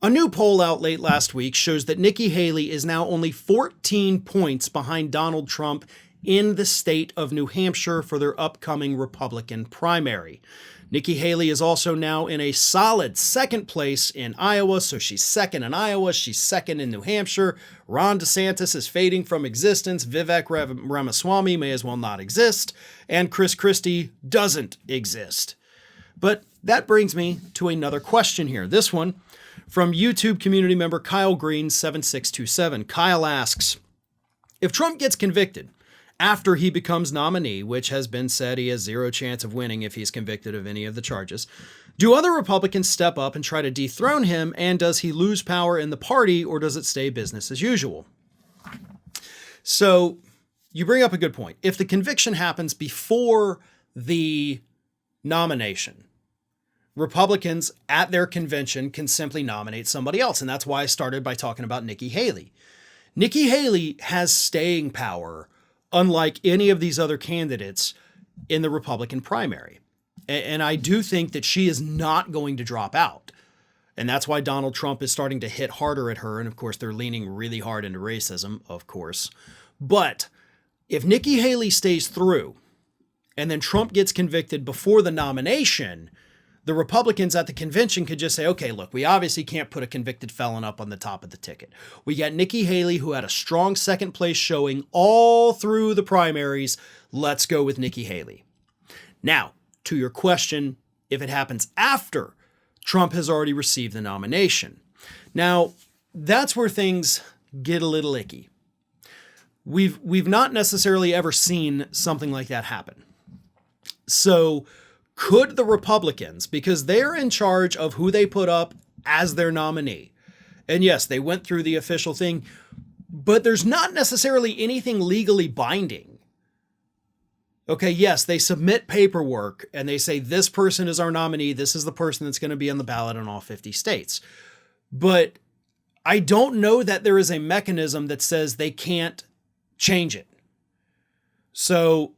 A new poll out late last week shows that Nikki Haley is now only 14 points behind Donald Trump in the state of New Hampshire for their upcoming Republican primary. Nikki Haley is also now in a solid second place in Iowa, so she's second in Iowa, she's second in New Hampshire. Ron DeSantis is fading from existence, Vivek Ramaswamy may as well not exist, and Chris Christie doesn't exist. But that brings me to another question here. This one from YouTube community member Kyle Green 7627. Kyle asks, if Trump gets convicted after he becomes nominee, which has been said he has zero chance of winning if he's convicted of any of the charges, do other Republicans step up and try to dethrone him? And does he lose power in the party, or does it stay business as usual? So you bring up a good point. If the conviction happens before the nomination, Republicans at their convention can simply nominate somebody else. And that's why I started by talking about Nikki Haley. Nikki Haley has staying power unlike any of these other candidates in the Republican primary. And I do think that she is not going to drop out. And that's why Donald Trump is starting to hit harder at her. And of course, they're leaning really hard into racism, of course. But if Nikki Haley stays through and then Trump gets convicted before the nomination, the Republicans at the convention could just say, okay, look, we obviously can't put a convicted felon up on the top of the ticket. We got Nikki Haley, who had a strong second place showing all through the primaries. Let's go with Nikki Haley. Now, to your question, if it happens after Trump has already received the nomination. Now, that's where things get a little icky. We've not necessarily ever seen something like that happen. So could the Republicans, because they're in charge of who they put up as their nominee, and yes, they went through the official thing, but there's not necessarily anything legally binding. Okay, yes, they submit paperwork and they say this person is our nominee, this is the person that's going to be on the ballot in all 50 states. But I don't know that there is a mechanism that says they can't change it. So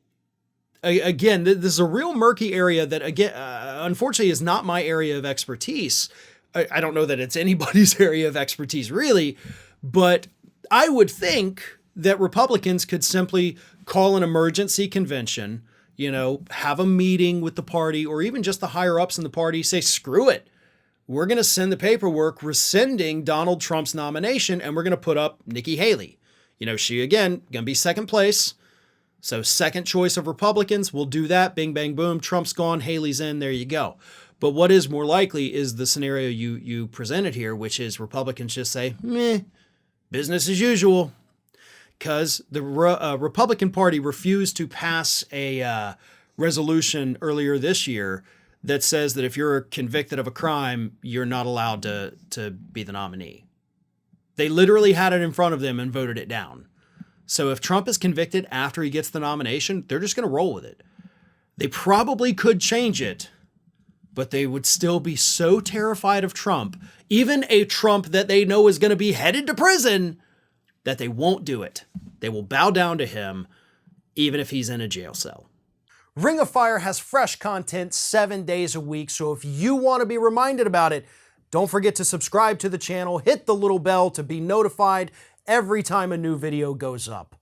again, this is a real murky area that, again, unfortunately is not my area of expertise. I don't know that it's anybody's area of expertise, really, but I would think that Republicans could simply call an emergency convention, have a meeting with the party or even just the higher ups in the party, say, screw it. We're going to send the paperwork rescinding Donald Trump's nomination, and we're going to put up Nikki Haley. She, again, going to be second place. So second choice of Republicans, we'll do that. Bing, bang, boom. Trump's gone. Haley's in. There you go. But what is more likely is the scenario you presented here, which is Republicans just say, meh, business as usual. Because the Republican Party refused to pass a resolution earlier this year that says that if you're convicted of a crime, you're not allowed to be the nominee. They literally had it in front of them and voted it down. So if Trump is convicted after he gets the nomination, they're just going to roll with it. They probably could change it, but they would still be so terrified of Trump, even a Trump that they know is going to be headed to prison, that they won't do it. They will bow down to him, even if he's in a jail cell. Ring of Fire has fresh content 7 days a week, so if you want to be reminded about it, don't forget to subscribe to the channel, hit the little bell to be notified every time a new video goes up.